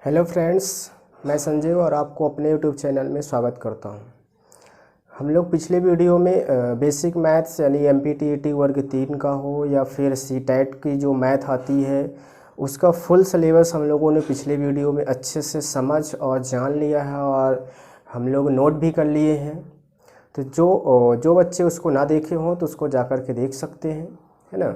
Hello friends, मैं संजीव और आपको अपने यूट्यूब चैनल में स्वागत करता हूं। हम लोग पिछले वीडियो में बेसिक मैथ्स यानी MPTET वर्ग 3 का हो या फिर CTET की जो मैथ आती है उसका फुल सिलेबस हम लोगों ने पिछले वीडियो में अच्छे से समझ और जान लिया है और हम लोग नोट भी कर लिए हैं। तो जो बच्चे उसको ना देखे हों तो उसको जा कर के देख सकते हैं, है ना।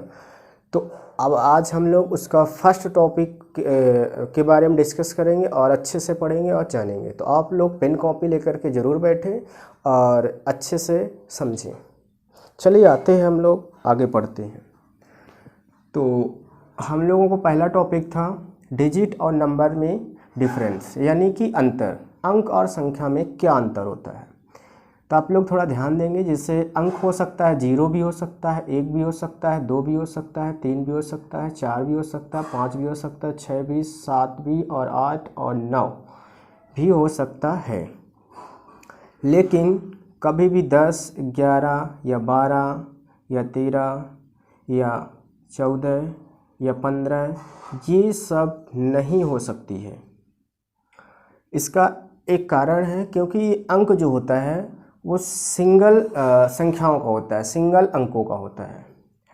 तो अब आज हम लोग उसका फर्स्ट टॉपिक के बारे में डिस्कस करेंगे और अच्छे से पढ़ेंगे और जानेंगे। तो आप लोग पेन कॉपी लेकर के ज़रूर बैठें और अच्छे से समझें। चलिए आते हैं, हम लोग आगे पढ़ते हैं। तो हम लोगों को पहला टॉपिक था डिजिट और नंबर में डिफरेंस, यानी कि अंतर, अंक और संख्या में क्या अंतर होता है। तो आप लोग थोड़ा ध्यान देंगे। जैसे अंक हो सकता है 0 भी हो सकता है, 1 भी हो सकता है, 2 भी हो सकता है, 3 भी हो सकता है, 4 भी हो सकता है, 5 भी हो सकता है, 6 भी, 7 भी और 8 और 9 भी हो सकता है। लेकिन कभी भी 10, 11 या 12 या 13 या 14 या 15 ये सब नहीं हो सकती है। इसका एक कारण है क्योंकि अंक जो होता है वो सिंगल संख्याओं का होता है, सिंगल अंकों का होता है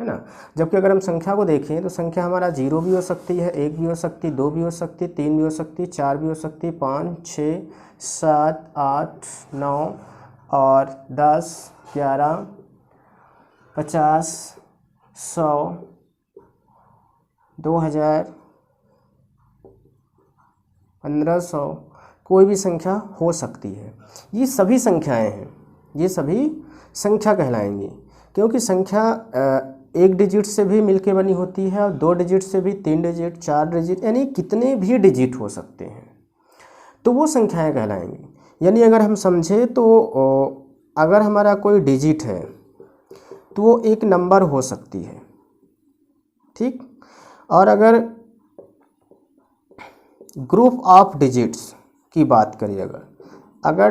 ना। जबकि अगर हम संख्या को देखें तो संख्या हमारा 0 भी हो सकती है, 1 भी हो सकती है, 2 भी हो सकती है, 3 भी हो सकती है, 4 भी हो सकती है, 5, 6, 7, 8, 9 और 10, 11, 50, 100, 2000, 1500, कोई भी संख्या हो सकती है। ये सभी संख्याएं हैं, ये सभी संख्या कहलाएंगी क्योंकि संख्या एक डिजिट से भी मिलके बनी होती है और 2 डिजिट से भी, 3 डिजिट, 4 डिजिट, यानी कितने भी डिजिट हो सकते हैं तो वो संख्याएं कहलाएंगी। यानी अगर हम समझे तो अगर हमारा कोई डिजिट है तो वो एक नंबर हो सकती है, ठीक। और अगर ग्रुप ऑफ डिजिट्स की बात करिए, अगर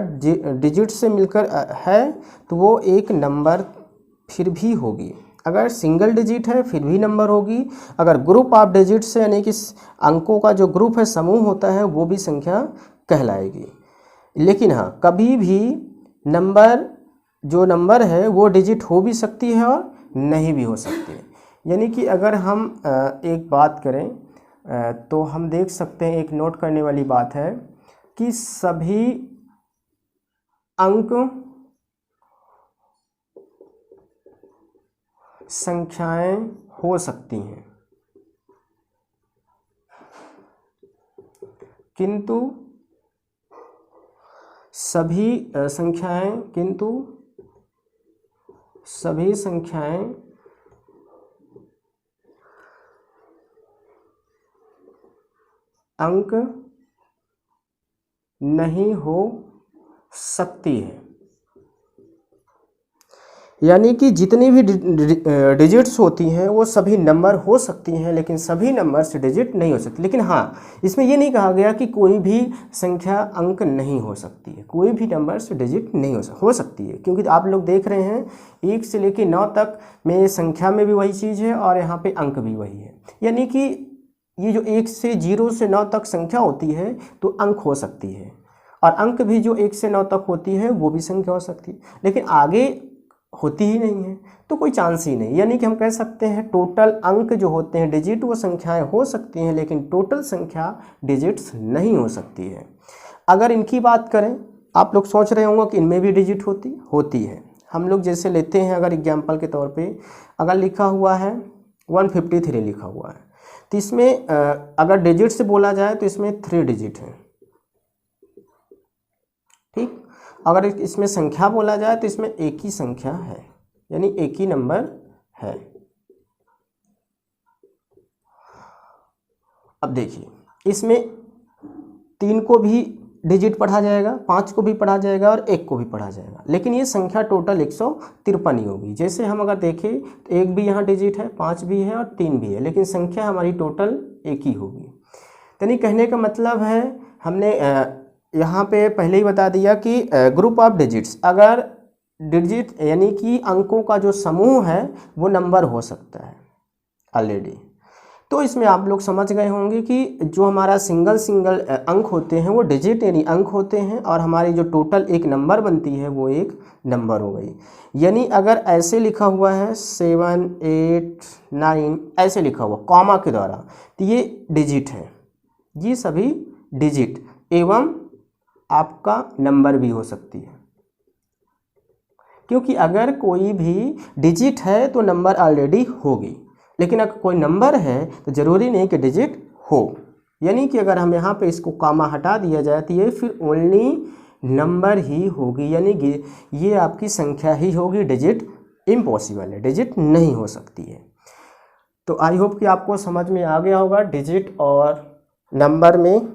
डिजिट से मिलकर है तो वो एक नंबर फिर भी होगी। अगर सिंगल डिजिट है फिर भी नंबर होगी। अगर ग्रुप ऑफ डिजिट से यानी कि अंकों का जो ग्रुप है, समूह होता है, वो भी संख्या कहलाएगी। लेकिन हाँ, कभी भी नंबर जो नंबर है वो डिजिट हो भी सकती है और नहीं भी हो सकती है। यानी कि अगर हम एक बात करें तो हम देख सकते हैं, एक नोट करने वाली बात है कि सभी अंक संख्याएं हो सकती हैं, किंतु सभी संख्याएं अंक नहीं हो सकती है। यानी कि जितनी भी डिजिट्स होती हैं वो सभी नंबर हो सकती हैं, लेकिन सभी नंबर से डिजिट नहीं हो सकती। लेकिन हाँ, इसमें ये नहीं कहा गया कि कोई भी संख्या अंक नहीं हो सकती है, कोई भी नंबर से डिजिट नहीं हो सकती है, क्योंकि आप लोग देख रहे हैं 1 से लेकर 9 तक में संख्या में भी वही चीज़ है और यहाँ पे अंक भी वही है। यानी कि ये जो 1 से 0 से 9 तक संख्या होती है तो अंक हो सकती है, और अंक भी जो 1 से 9 तक होती है वो भी संख्या हो सकती है, लेकिन आगे होती ही नहीं है तो कोई चांस ही नहीं। यानी कि हम कह सकते हैं टोटल अंक जो होते हैं डिजिट वो संख्याएं हो सकती हैं, लेकिन टोटल संख्या डिजिट्स नहीं हो सकती है। अगर इनकी बात करें, आप लोग सोच रहे होंगे कि इनमें भी डिजिट होती है। हम लोग जैसे लेते हैं, अगर एग्जाम्पल के तौर पे अगर लिखा हुआ है 153 लिखा हुआ है तो इसमें अगर डिजिट से बोला जाए तो इसमें 3 डिजिट है, ठीक। अगर इसमें संख्या बोला जाए तो इसमें एक ही संख्या है, यानी एक ही नंबर है। अब देखिए, इसमें 3 को भी डिजिट पढ़ा जाएगा, 5 को भी पढ़ा जाएगा और 1 को भी पढ़ा जाएगा, लेकिन ये संख्या टोटल 153 ही होगी। जैसे हम अगर देखें तो 1 भी यहाँ डिजिट है, 5 भी है और 3 भी है, लेकिन संख्या हमारी टोटल 1 ही होगी। यानी कहने का मतलब है, हमने यहाँ पे पहले ही बता दिया कि ग्रुप ऑफ डिजिट्स, अगर डिजिट यानी कि अंकों का जो समूह है वो नंबर हो सकता है ऑलरेडी। तो इसमें आप लोग समझ गए होंगे कि जो हमारा सिंगल अंक होते हैं वो डिजिट यानी अंक होते हैं, और हमारी जो टोटल एक नंबर बनती है वो एक नंबर हो गई। यानी अगर ऐसे लिखा हुआ है 7 8 9 ऐसे लिखा हुआ कॉमा के द्वारा, तो ये डिजिट है, ये सभी डिजिट एवं आपका नंबर भी हो सकती है, क्योंकि अगर कोई भी डिजिट है तो नंबर ऑलरेडी होगी, लेकिन अगर कोई नंबर है तो ज़रूरी नहीं कि डिजिट हो। यानी कि अगर हम यहाँ पे इसको कॉमा हटा दिया जाए तो ये फिर ओनली नंबर ही होगी, यानी कि ये आपकी संख्या ही होगी, डिजिट इम्पॉसिबल है, डिजिट नहीं हो सकती है। तो आई होप कि आपको समझ में आ गया होगा डिजिट और नंबर में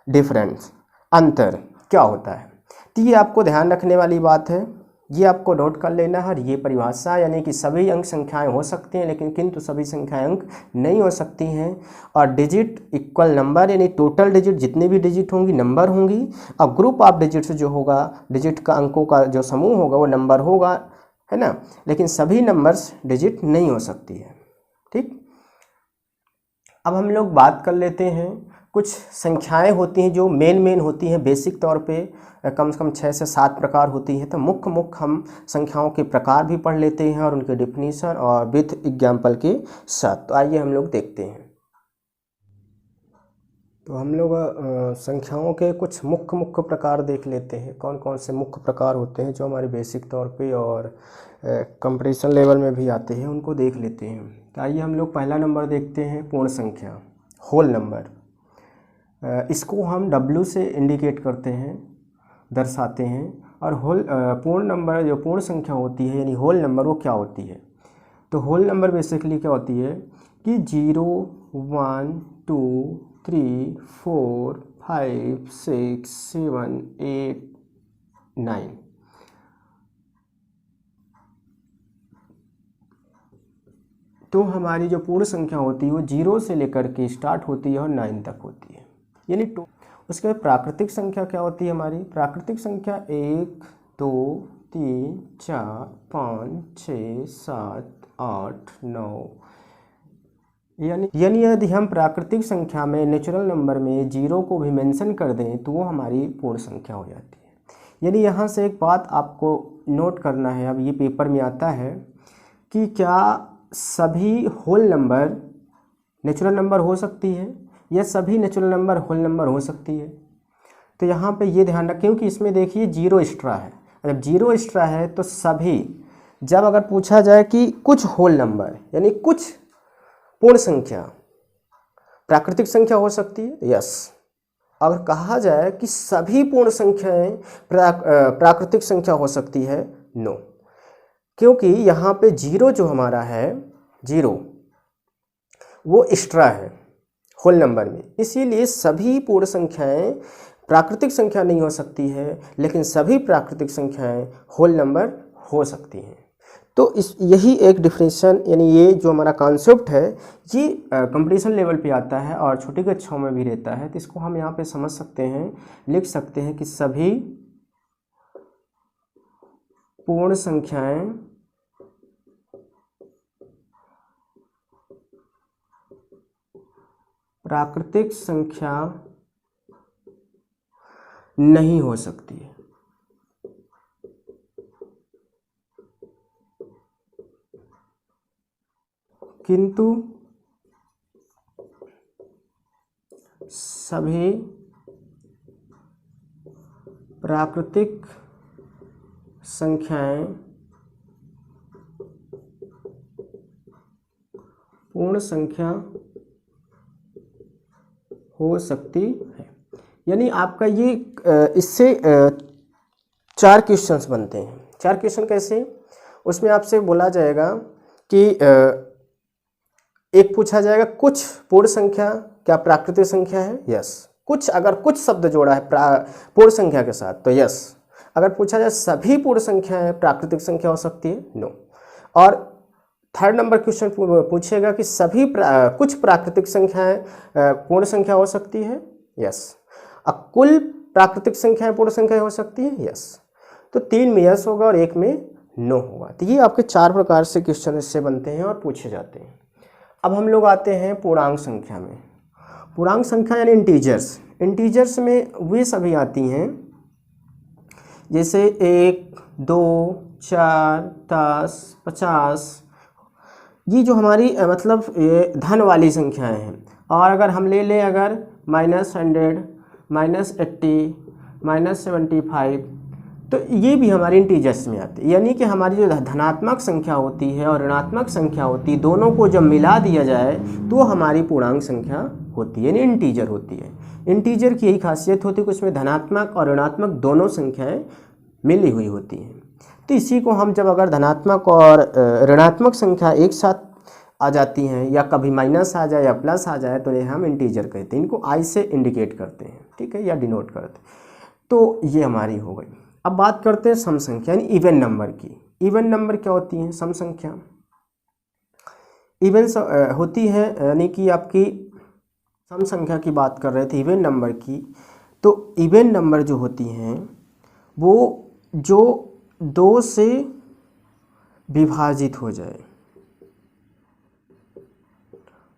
डिफरेंस, अंतर क्या होता है। तो ये आपको ध्यान रखने वाली बात है, ये आपको नोट कर लेना है। ये परिभाषा यानी कि सभी अंक संख्याएं हो सकती हैं, लेकिन किंतु सभी संख्याएं अंक नहीं हो सकती हैं। और डिजिट इक्वल नंबर, यानी टोटल डिजिट जितने भी डिजिट होंगी नंबर होंगी, और ग्रुप ऑफ डिजिट से जो होगा, डिजिट का अंकों का जो समूह होगा वो नंबर होगा, है ना। लेकिन सभी नंबर्स डिजिट नहीं हो सकती है। ठीक, अब हम लोग बात कर लेते हैं, कुछ संख्याएं होती हैं जो मेन होती हैं, बेसिक तौर पे कम से कम 6 से 7 प्रकार होती हैं। तो मुख्य हम संख्याओं के प्रकार भी पढ़ लेते हैं और उनके डिफिनीशन और विथ एग्जाम्पल के साथ। तो आइए हम लोग देखते हैं। तो हम लोग संख्याओं के कुछ मुख्य प्रकार देख लेते हैं, कौन कौन से मुख्य प्रकार होते हैं जो हमारे बेसिक तौर पे और कंपटीशन लेवल में भी आते हैं, उनको देख लेते हैं। तो आइए हम लोग पहला नंबर देखते हैं, पूर्ण संख्या, होल नंबर। इसको हम W से इंडिकेट करते हैं, दर्शाते हैं। और होल पूर्ण नंबर जो पूर्ण संख्या होती है यानी होल नंबर, वो क्या होती है। तो होल नंबर बेसिकली क्या होती है कि 0 1 2 3 4 5 6 7 8 9। तो हमारी जो पूर्ण संख्या होती है वो 0 से लेकर के स्टार्ट होती है और 9 तक होती है, यानी उसके बाद प्राकृतिक संख्या क्या होती है हमारी। प्राकृतिक संख्या 1 2 3 4 5 6 7 8 9, यानी यदि हम प्राकृतिक संख्या में नेचुरल नंबर में 0 को भी मेंशन कर दें तो वो हमारी पूर्ण संख्या हो जाती है। यानी यहाँ से एक बात आपको नोट करना है, अब ये पेपर में आता है कि क्या सभी होल नंबर नेचुरल नंबर हो सकती है या सभी नेचुरल नंबर होल नंबर हो सकती है। तो यहाँ पे ये ध्यान रखें कि इसमें देखिए 0 एक्स्ट्रा है, जब 0 एक्स्ट्रा है तो सभी, जब अगर पूछा जाए कि कुछ होल नंबर यानी कुछ पूर्ण संख्या प्राकृतिक संख्या हो सकती है, यस। अगर कहा जाए कि सभी पूर्ण संख्याएं प्राकृतिक संख्या हो सकती है, नो, क्योंकि यहाँ पे 0 जो हमारा है 0 वो एक्स्ट्रा है होल नंबर में, इसीलिए सभी पूर्ण संख्याएं प्राकृतिक संख्या नहीं हो सकती है, लेकिन सभी प्राकृतिक संख्याएं होल नंबर हो सकती हैं। तो यही एक डिफिनेशन, यानी ये जो हमारा कॉन्सेप्ट है ये कंपटीशन लेवल पे आता है और छोटी कक्षाओं में भी रहता है। तो इसको हम यहाँ पे समझ सकते हैं, लिख सकते हैं कि सभी पूर्ण संख्याएं प्राकृतिक संख्या नहीं हो सकती है। किंतु सभी प्राकृतिक संख्याएं पूर्ण संख्या हो सकती है। यानी आपका ये इससे 4 क्वेश्चंस बनते हैं। 4 क्वेश्चन कैसे, उसमें आपसे बोला जाएगा कि एक पूछा जाएगा कुछ पूर्ण संख्या क्या प्राकृतिक संख्या है, यस। कुछ, अगर कुछ शब्द जोड़ा है पूर्ण संख्या के साथ तो यस। अगर पूछा जाए सभी पूर्ण संख्याएं प्राकृतिक संख्या हो सकती है, नो। और थर्ड नंबर क्वेश्चन पूछेगा कि सभी कुछ प्राकृतिक संख्याएं पूर्ण संख्या हो सकती है, यस। अब कुल प्राकृतिक संख्याएं पूर्ण संख्या हो सकती है, यस। तो 3 में यस होगा और 1 में नो होगा। तो ये आपके 4 प्रकार से क्वेश्चन इससे बनते हैं और पूछे जाते हैं। अब हम लोग आते हैं पूर्णांक संख्या में। पूर्णांक संख्या यानी इंटीजर्स। इंटीजर्स में वे सभी आती हैं जैसे 1, 2, 4, 10, 50। ये जो हमारी मतलब ये धन वाली संख्याएं हैं। और अगर हम ले लें अगर -100, -80, -75, तो ये भी हमारी इंटीजर्स में आती है। यानी कि हमारी जो धनात्मक संख्या होती है और ऋणात्मक संख्या होती है, दोनों को जब मिला दिया जाए तो हमारी पूर्णांक संख्या होती है, यानी इंटीजर होती है। इंटीजर की यही खासियत होती है कि उसमें धनात्मक और ऋणात्मक दोनों संख्याएं मिली हुई होती हैं। तो इसी को हम जब अगर धनात्मक और ऋणात्मक संख्या एक साथ आ जाती हैं या कभी माइनस आ जाए या प्लस आ जाए तो ये हम इंटीजर कहते हैं। इनको आई से इंडिकेट करते हैं, ठीक है, या डिनोट करते हैं। तो ये हमारी हो गई। अब बात करते हैं सम संख्या यानी इवन नंबर की। इवन नंबर क्या होती है? सम संख्या इवन होती है, यानी कि आपकी सम संख्या की बात कर रहे थे इवन नंबर की। तो इवन नंबर जो होती हैं वो जो 2 से विभाजित हो जाए,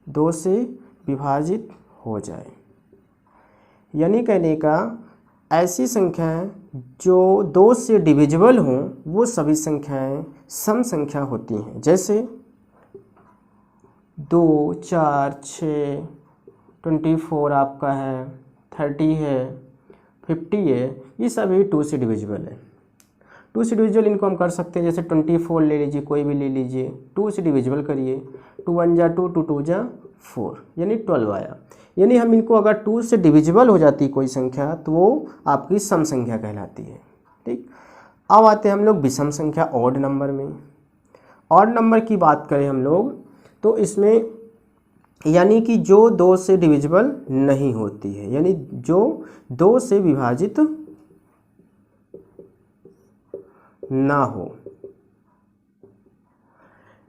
2 से विभाजित हो जाए, यानी कहने का ऐसी संख्याएं जो 2 से डिविजिबल हों वो सभी संख्याएं सम संख्या होती हैं। जैसे 2, 4, 6, 24 आपका है, 30 है, 50 है, ये सभी 2 से डिविजिबल है। 2 से डिविजिबल इनको हम कर सकते हैं, जैसे 24 ले लीजिए, कोई भी ले लीजिए, 2 से डिविजिबल करिए, 2 1 जा 2, 2 2 जा 4, यानी 12 आया। यानी हम इनको अगर 2 से डिविजिबल हो जाती कोई संख्या तो वो आपकी सम संख्या कहलाती है, ठीक। अब आते हैं हम लोग विषम संख्या, ऑड नंबर में। ऑड नंबर की बात करें हम लोग तो इसमें यानी कि जो 2 से डिविजिबल नहीं होती है, यानी जो 2 से विभाजित ना हो,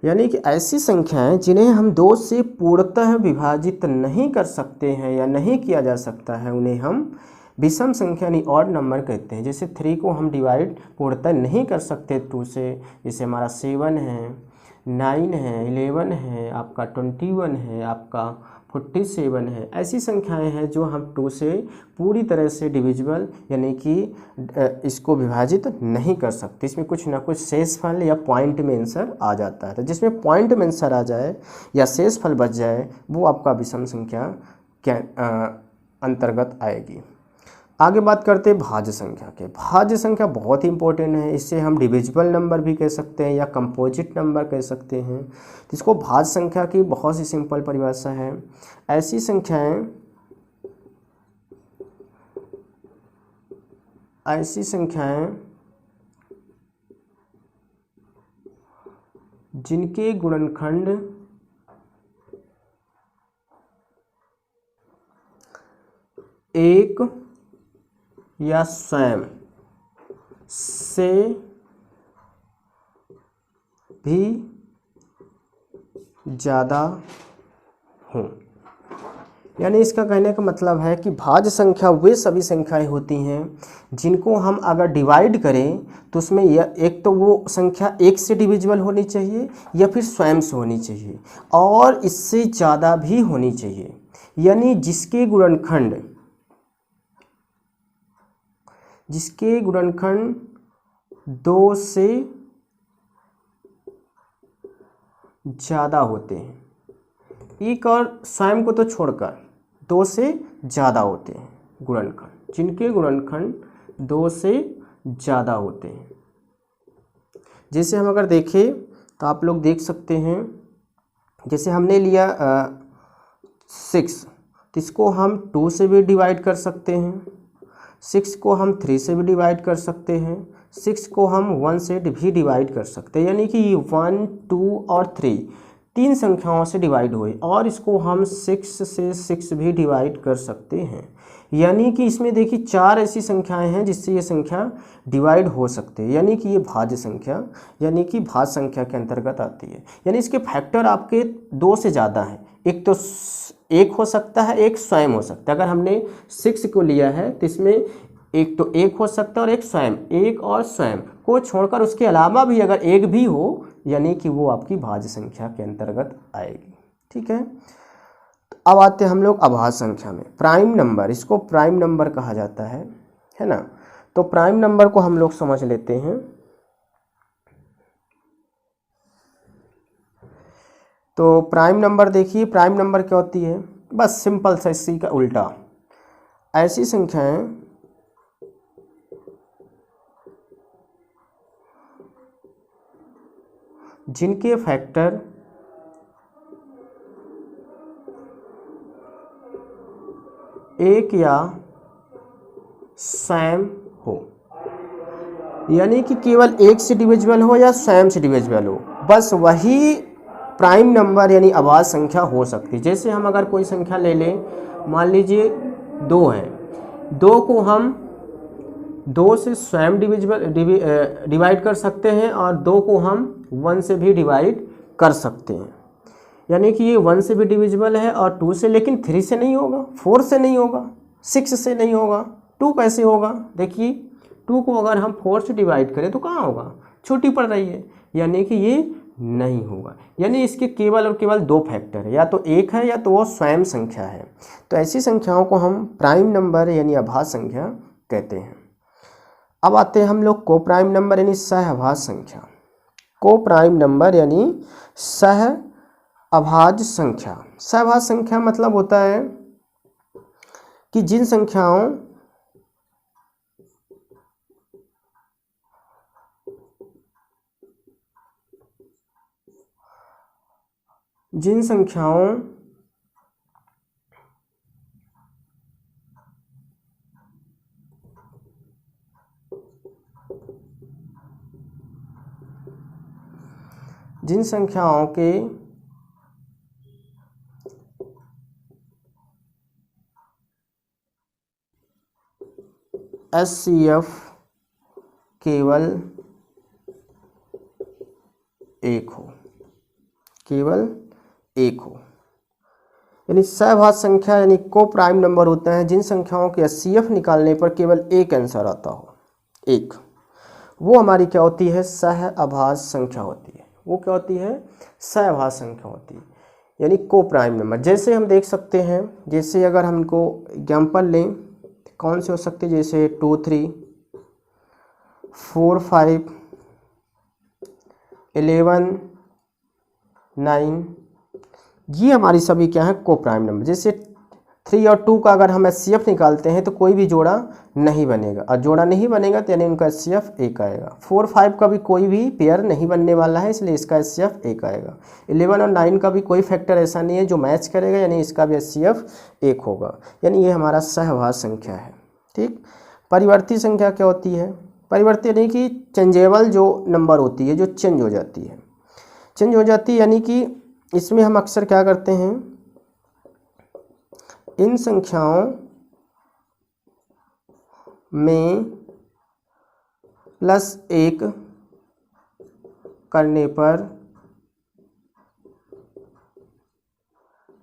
यानी कि ऐसी संख्याएं जिन्हें हम 2 से पूर्णतः विभाजित नहीं कर सकते हैं या नहीं किया जा सकता है, उन्हें हम विषम संख्या यानी ऑड नंबर कहते हैं। जैसे 3 को हम डिवाइड पूर्णतः नहीं कर सकते 2 से, जैसे हमारा 7 है, 9 है, 11 है, आपका 21 है, आपका 47 है। ऐसी संख्याएं हैं जो हम 2 से पूरी तरह से डिविजिबल यानी कि इसको विभाजित नहीं कर सकते। इसमें कुछ ना कुछ शेषफल या पॉइंट में आंसर आ जाता है। तो जिसमें पॉइंट में आंसर आ जाए या शेषफल बच जाए वो आपका विषम संख्या के अंतर्गत आएगी। आगे बात करते हैं भाज्य संख्या के। भाज्य संख्या बहुत ही इंपॉर्टेंट है। इससे हम डिविजिबल नंबर भी कह सकते हैं या कंपोजिट नंबर कह सकते हैं। तो इसको भाज्य संख्या की बहुत सी सिंपल परिभाषा है। ऐसी संख्याएं जिनके गुणनखंड एक या स्वयं से भी ज़्यादा हों। यानी इसका कहने का मतलब है कि भाज्य संख्या वे सभी संख्याएं होती हैं जिनको हम अगर डिवाइड करें तो उसमें एक तो वो संख्या 1 से डिविजिबल होनी चाहिए या फिर स्वयं से होनी चाहिए और इससे ज़्यादा भी होनी चाहिए। यानी जिसके गुणनखंड 2 से ज़्यादा होते हैं, एक और स्वयं को तो छोड़कर 2 से ज़्यादा होते हैं गुणनखंड, जिनके गुणनखंड 2 से ज़्यादा होते हैं। जैसे हम अगर देखें तो आप लोग देख सकते हैं, जैसे हमने लिया 6, तो इसको हम 2 से भी डिवाइड कर सकते हैं, 6 को हम 3 से भी डिवाइड कर सकते हैं, 6 को हम 1 से भी डिवाइड कर सकते हैं। यानी कि 1, 2 और 3 संख्याओं से डिवाइड हुए और इसको हम 6 से 6 भी डिवाइड कर सकते हैं। यानी कि इसमें देखिए 4 ऐसी संख्याएं हैं जिससे ये संख्या डिवाइड हो सकते हैं। यानी कि ये भाज्य संख्या यानी कि भाज्य संख्या के अंतर्गत आती है। यानी इसके फैक्टर आपके 2 से ज़्यादा हैं। एक तो 1 हो सकता है, एक स्वयं हो सकता है। अगर हमने 6 को लिया है तो इसमें एक तो 1 हो सकता है और एक स्वयं, 1 और स्वयं को छोड़कर उसके अलावा भी अगर 1 भी हो यानी कि वो आपकी भाज्य संख्या के अंतर्गत आएगी। ठीक है। अब आते हैं हम लोग अभाज्य संख्या में। प्राइम नंबर, इसको प्राइम नंबर कहा जाता है ना। तो प्राइम नंबर को हम लोग समझ लेते हैं। तो प्राइम नंबर देखिए, प्राइम नंबर क्या होती है, बस सिंपल सा इसी का उल्टा, ऐसी संख्याएं जिनके फैक्टर एक या स्वयं हो, यानी कि केवल एक से डिविजिबल हो या स्वयं से डिविजिबल हो, बस वही प्राइम नंबर यानी अभाज्य संख्या हो सकती है। जैसे हम अगर कोई संख्या ले लें, मान लीजिए 2 है, 2 को हम 2 से स्वयं डिवाइड कर सकते हैं और 2 को हम 1 से भी डिवाइड कर सकते हैं, यानी कि ये 1 से भी डिविजिबल है और 2 से, लेकिन 3 से नहीं होगा, 4 से नहीं होगा, 6 से नहीं होगा, 2 कैसे होगा। देखिए 2 को अगर हम 4 से डिवाइड करें तो कहाँ होगा, छोटी पड़ रही है, यानी कि ये नहीं होगा। यानी इसके केवल और केवल 2 फैक्टर है, या तो 1 है या तो वो स्वयं संख्या है। तो ऐसी संख्याओं को हम प्राइम नंबर यानी अभाज्य संख्या कहते हैं। अब आते हैं हम लोग को प्राइम नंबर यानी सहअभाज्य संख्या। को प्राइम नंबर यानी सह अभाज्य संख्या। सहअभाज्य संख्या मतलब होता है कि जिन संख्याओं जिन संख्याओं के HCF केवल 1 हो, केवल 1 हो, यानी सहअभाज्य संख्या यानी को प्राइम नंबर होते हैं जिन संख्याओं के HCF निकालने पर केवल एक आंसर आता हो, एक, वो हमारी क्या होती है, सहअभाज्य संख्या होती है। वो क्या होती है, सहअभाज्य संख्या होती है, यानी को प्राइम नंबर। जैसे हम देख सकते हैं, जैसे अगर हम इनको एग्जाम्पल लें, कौन से हो सकते हैं, जैसे 2 3 4 5 11 9, ये हमारी सभी क्या है, को प्राइम नंबर। जैसे 3 और 2 का अगर हम HCF निकालते हैं तो कोई भी जोड़ा नहीं बनेगा, और जोड़ा नहीं बनेगा तो यानी उनका HCF 1 आएगा। 4 5 का भी कोई भी पेयर नहीं बनने वाला है, इसलिए इसका HCF 1 आएगा। 11 और 9 का भी कोई फैक्टर ऐसा नहीं है जो मैच करेगा, यानी इसका भी HCF 1 होगा, यानी ये हमारा सहअभाज्य संख्या है। ठीक। परिवर्ती संख्या क्या होती है, परिवर्ती यानी कि चेंजेबल जो नंबर होती है, जो चेंज हो जाती है, चेंज हो जाती है, यानी कि इसमें हम अक्सर क्या करते हैं, इन संख्याओं में +1 करने पर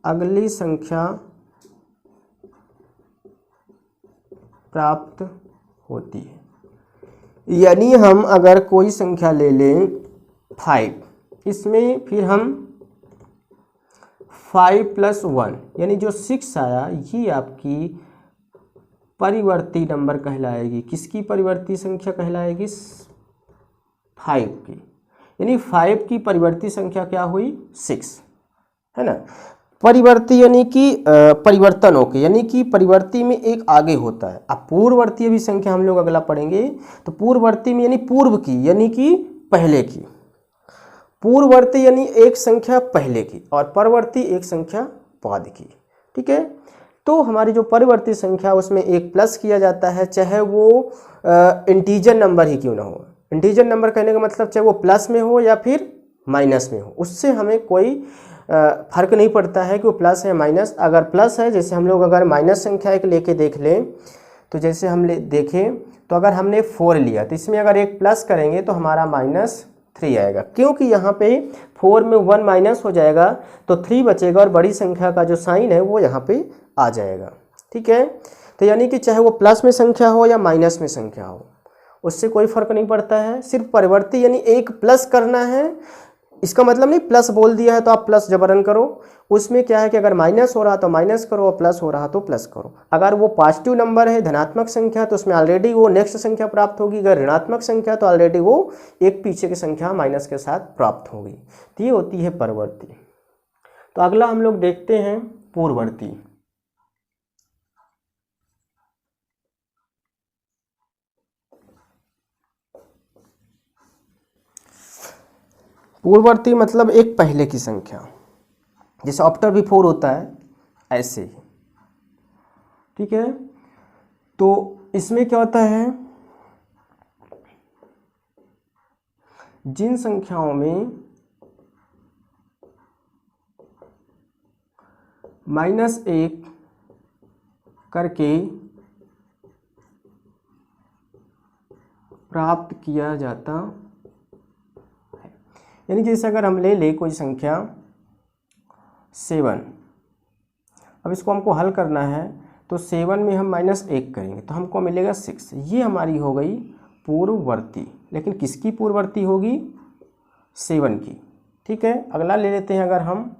अगली संख्या प्राप्त होती है। यानी हम अगर कोई संख्या ले लें 5, इसमें फिर हम 5 + 1 यानी जो 6 आया, ये आपकी परिवर्ती नंबर कहलाएगी। किसकी परिवर्ती संख्या कहलाएगी, 5 की, यानी 5 की परिवर्ती संख्या क्या हुई, 6, है ना। परिवर्ती यानी कि परिवर्तन होके, यानी कि परिवर्ती में एक आगे होता है। अब पूर्ववर्ती भी संख्या हम लोग अगला पढ़ेंगे, तो पूर्ववर्ती में यानी पूर्व की, यानी कि पहले की, पूर्ववर्ती यानी एक संख्या पहले की, और परवर्ती एक संख्या बाद की। ठीक है। तो हमारी जो परिवर्ती संख्या उसमें एक प्लस किया जाता है, चाहे वो इंटीजर नंबर ही क्यों ना हो। इंटीजर नंबर कहने का मतलब चाहे वो प्लस में हो या फिर माइनस में हो, उससे हमें कोई फर्क नहीं पड़ता है कि वो प्लस है माइनस। अगर प्लस है, जैसे हम लोग अगर माइनस संख्या एक लेके देख लें, तो जैसे हम देखें तो अगर हमने 4 लिया तो इसमें अगर एक प्लस करेंगे तो हमारा -3 आएगा, क्योंकि यहाँ पे 4 में 1 माइनस हो जाएगा तो 3 बचेगा और बड़ी संख्या का जो साइन है वो यहाँ पे आ जाएगा। ठीक है। तो यानी कि चाहे वो प्लस में संख्या हो या माइनस में संख्या हो, उससे कोई फर्क नहीं पड़ता है। सिर्फ परिवर्ती यानी एक प्लस करना है, इसका मतलब नहीं प्लस बोल दिया है तो आप प्लस जबरन करो, उसमें क्या है कि अगर माइनस हो रहा तो माइनस करो और प्लस हो रहा तो प्लस करो। अगर वो पॉजिटिव नंबर है, धनात्मक संख्या, तो उसमें ऑलरेडी वो नेक्स्ट संख्या प्राप्त होगी, अगर ऋणात्मक संख्या तो ऑलरेडी वो एक पीछे की संख्या माइनस के साथ प्राप्त होगी। तो ये होती है परवर्ती। तो अगला हम लोग देखते हैं पूर्ववर्ती। पूर्ववर्ती मतलब एक पहले की संख्या, जैसे आफ्टर बिफोर होता है ऐसे ही, ठीक है। तो इसमें क्या होता है, जिन संख्याओं में -1 करके प्राप्त किया जाता है, यानी जैसे अगर हम ले कोई संख्या 7, अब इसको हमको हल करना है तो 7 में हम -1 करेंगे तो हमको मिलेगा 6। ये हमारी हो गई पूर्ववर्ती, लेकिन किसकी पूर्ववर्ती होगी, 7 की, ठीक है। अगला ले लेते हैं, अगर हम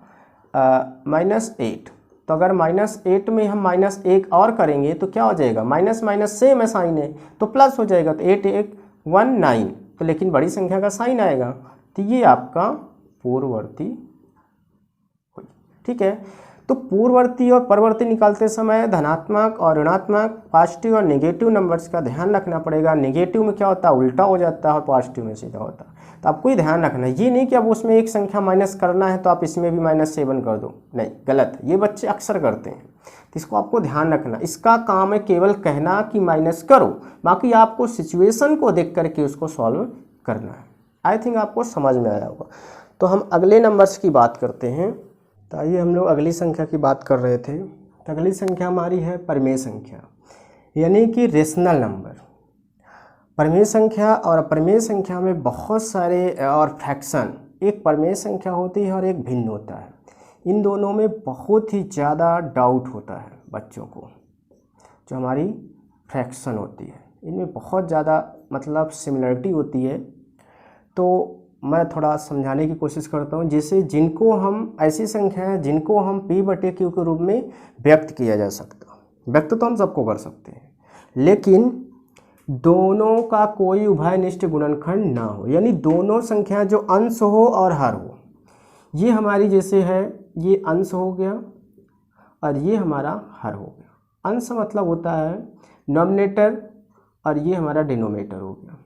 -8, तो अगर -8 में हम -1 और करेंगे तो क्या हो जाएगा, माइनस माइनस सेम है साइन है तो प्लस हो जाएगा, तो 8 1 1 9, तो लेकिन बड़ी संख्या का साइन आएगा, तो ये आपका पूर्ववर्ती, ठीक है। तो पूर्ववर्ती और परवर्ती निकालते समय धनात्मक और ऋणात्मक, पॉजिटिव और नेगेटिव नंबर्स का ध्यान रखना पड़ेगा। नेगेटिव में क्या होता है, उल्टा हो जाता है, और पॉजिटिव में सीधा होता है। तो आपको ही ध्यान रखना है, ये नहीं कि अब उसमें एक संख्या माइनस करना है तो आप इसमें भी -7 कर दो, नहीं, गलत है। ये बच्चे अक्सर करते हैं, तो इसको आपको ध्यान रखना। इसका काम है केवल कहना कि माइनस करो, बाकी आपको सिचुएशन को देख करके उसको सॉल्व करना है। आई थिंक आपको समझ में आया होगा। तो हम अगले नंबर्स की बात करते हैं। तो आइए हम लोग अगली संख्या की बात कर रहे थे। तो अगली संख्या हमारी है परिमेय संख्या, यानी कि रेशनल नंबर। परिमेय संख्या और अपरिमेय संख्या में बहुत सारे और फ्रैक्शन, एक परिमेय संख्या होती है और एक भिन्न होता है। इन दोनों में बहुत ही ज़्यादा डाउट होता है बच्चों को। जो हमारी फ्रैक्शन होती है इनमें बहुत ज़्यादा मतलब सिमिलरिटी होती है, तो मैं थोड़ा समझाने की कोशिश करता हूँ। जैसे जिनको हम, ऐसी संख्या है जिनको हम P/Q के रूप में व्यक्त किया जा सकता, व्यक्त तो हम सबको कर सकते हैं, लेकिन दोनों का कोई उभयनिष्ठ गुणनखंड ना हो, यानी दोनों संख्या जो अंश हो और हर हो। ये हमारी जैसे है, ये अंश हो गया और ये हमारा हर हो गया। अंश मतलब होता है नॉमिनेटर और ये हमारा डिनोमिनेटर हो गया।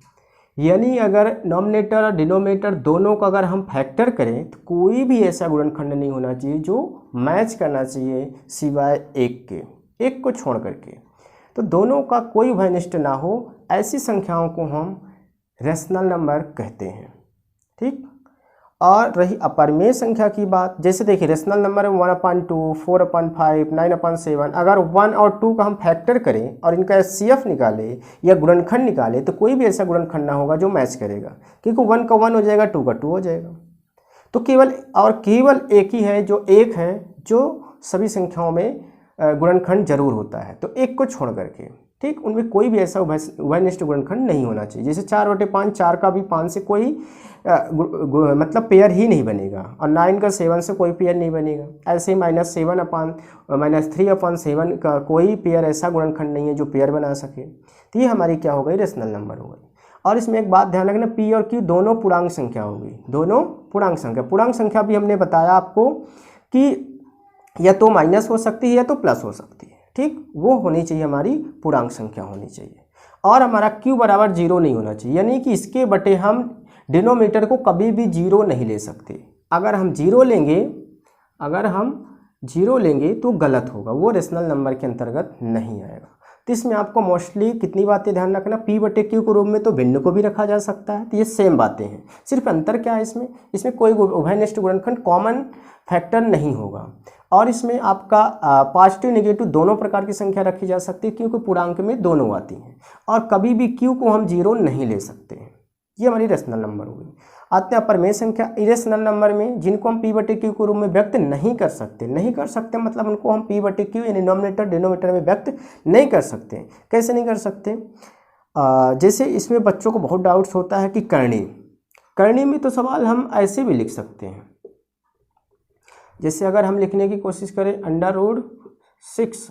यानी अगर नॉमिनेटर और डिनोमिनेटर दोनों का अगर हम फैक्टर करें तो कोई भी ऐसा गुणनखंड नहीं होना चाहिए जो मैच करना चाहिए सिवाय एक को छोड़ करके। तो दोनों का कोई उभयनिष्ठ ना हो, ऐसी संख्याओं को हम रेशनल नंबर कहते हैं, ठीक। और रही अपरिमेय संख्या की बात, जैसे देखिए रेशनल नंबर में 1/2, 4/5, 9/7, अगर 1 और 2 का हम फैक्टर करें और इनका HCF निकाले या गुणनखंड निकाले तो कोई भी ऐसा गुणनखंड ना होगा जो मैच करेगा, क्योंकि 1 का 1 हो जाएगा, 2 का 2 हो जाएगा। तो केवल एक ही है जो एक है जो सभी संख्याओं में गुणनखंड जरूर होता है, तो एक को छोड़ करके, ठीक। उनमें कोई भी ऐसा उभयनिष्ठ गुणनखंड नहीं होना चाहिए। जैसे 4/5, 4 का भी 5 से कोई मतलब पेयर ही नहीं बनेगा, और 9 का 7 से कोई पेयर नहीं बनेगा। ऐसे ही -3/7 का कोई पेयर ऐसा गुणनखंड नहीं है जो पेयर बना सके। तो ये हमारी क्या हो गई, रेशनल नंबर हो गई। और इसमें एक बात ध्यान रखना, P और Q दोनों पूर्णांक संख्या हो गई, दोनों पूर्णांक संख्या। पूर्णांक संख्या भी हमने बताया आपको कि या तो माइनस हो सकती है या तो प्लस हो सकती है, ठीक। वो होनी चाहिए, हमारी पूर्णांक संख्या होनी चाहिए। और हमारा Q बराबर 0 नहीं होना चाहिए, यानी कि इसके बटे हम डिनोमिनेटर को कभी भी 0 नहीं ले सकते। अगर हम 0 लेंगे तो गलत होगा, वो रेशनल नंबर के अंतर्गत नहीं आएगा। तो इसमें आपको मोस्टली कितनी बातें ध्यान रखना, P/Q के रूप में तो भिन्न को भी रखा जा सकता है, तो ये सेम बातें हैं। सिर्फ अंतर क्या है, इसमें कोई उभयनिष्ठ गुणनखंड कॉमन फैक्टर नहीं होगा। और इसमें आपका पॉजिटिव नेगेटिव दोनों प्रकार की संख्या रखी जा सकती है, क्योंकि पूर्णांक में दोनों आती हैं। और कभी भी Q को हम 0 नहीं ले सकते हैं। ये हमारी रेशनल नंबर हो गई। आते हैं अपरिमेय संख्या, इरेशनल नंबर में, जिनको हम P/Q के रूप में व्यक्त नहीं कर सकते मतलब उनको हम P/Q यानी नॉमिनेटर डिनोमिनेटर में व्यक्त नहीं कर सकते। कैसे नहीं कर सकते, जैसे इसमें बच्चों को बहुत डाउट्स होता है कि करणी, करनी में तो सवाल हम ऐसे भी लिख सकते हैं, जैसे अगर हम लिखने की कोशिश करें √6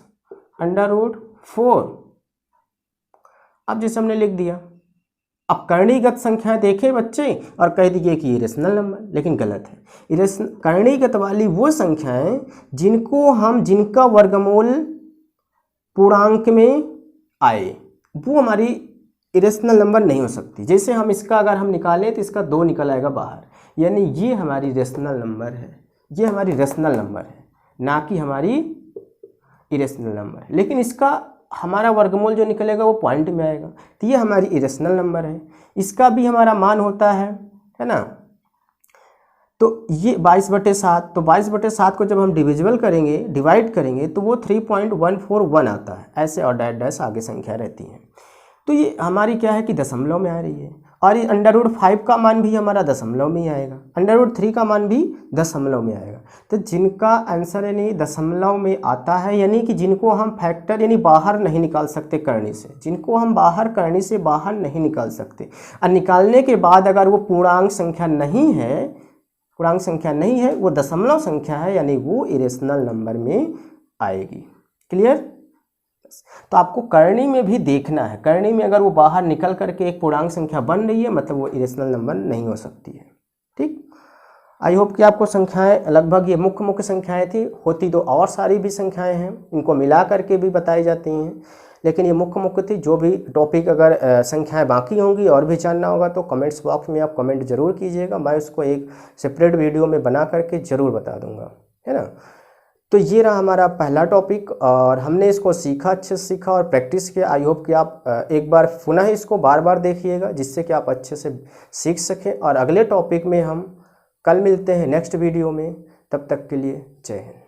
√4, अब जैसे हमने लिख दिया। अब करणीगत संख्या देखें बच्चे और कह दीजिए कि इरेशनल नंबर, लेकिन गलत है। करणीगत वाली वो संख्याएं जिनका वर्गमूल पूर्णांक में आए, वो हमारी इरेशनल नंबर नहीं हो सकती। जैसे हम इसका अगर हम निकालें तो इसका 2 निकल आएगा बाहर, यानी ये हमारी रेशनल नंबर है, ये हमारी रेशनल नंबर है, ना कि हमारी इरेशनल नंबर है। लेकिन इसका हमारा वर्गमूल जो निकलेगा वो पॉइंट में आएगा, तो ये हमारी इरेशनल नंबर है। इसका भी हमारा मान होता है ना। तो ये 22/7, तो 22/7 को जब हम डिविजिबल करेंगे, डिवाइड करेंगे, तो वो 3.141 आता है। ऐसे और डैश डैश आगे संख्या रहती है। तो ये हमारी क्या है कि दशमलव में आ रही है, और ये √5 का मान भी हमारा दशमलव में ही आएगा, √3 का मान भी दशमलव में आएगा। तो जिनका आंसर यानी दशमलव में आता है, यानी कि जिनको हम फैक्टर यानी बाहर नहीं निकाल सकते करनी से, जिनको हम बाहर करनी से बाहर नहीं निकाल सकते, और निकालने के बाद अगर वो पूर्णांक संख्या नहीं है, वो दशमलव संख्या है, यानी वो इरेशनल नंबर में आएगी। क्लियर? तो आपको करनी में भी देखना है, करनी में अगर वो बाहर निकल करके एक पूर्णांक संख्या बन रही है, मतलब वो इरेशनल नंबर नहीं हो सकती है। ठीक, आई होप कि आपको संख्याएं लगभग ये मुख्य संख्याएं थी, होती तो और सारी भी संख्याएं हैं, इनको मिला करके भी बताई जाती हैं, लेकिन ये मुख्य थी। जो भी टॉपिक अगर संख्याएं बाकी होंगी और भी जानना होगा तो कमेंट्स बॉक्स में आप कमेंट जरूर कीजिएगा, मैं उसको एक सेपरेट वीडियो में बना करके ज़रूर बता दूंगा, है ना। तो ये रहा हमारा पहला टॉपिक, और हमने इसको सीखा, अच्छे से सीखा और प्रैक्टिस किया। आई होप कि आप एक बार पुनः इसको बार बार देखिएगा, जिससे कि आप अच्छे से सीख सकें। और अगले टॉपिक में हम कल मिलते हैं नेक्स्ट वीडियो में, तब तक के लिए जय हिंद।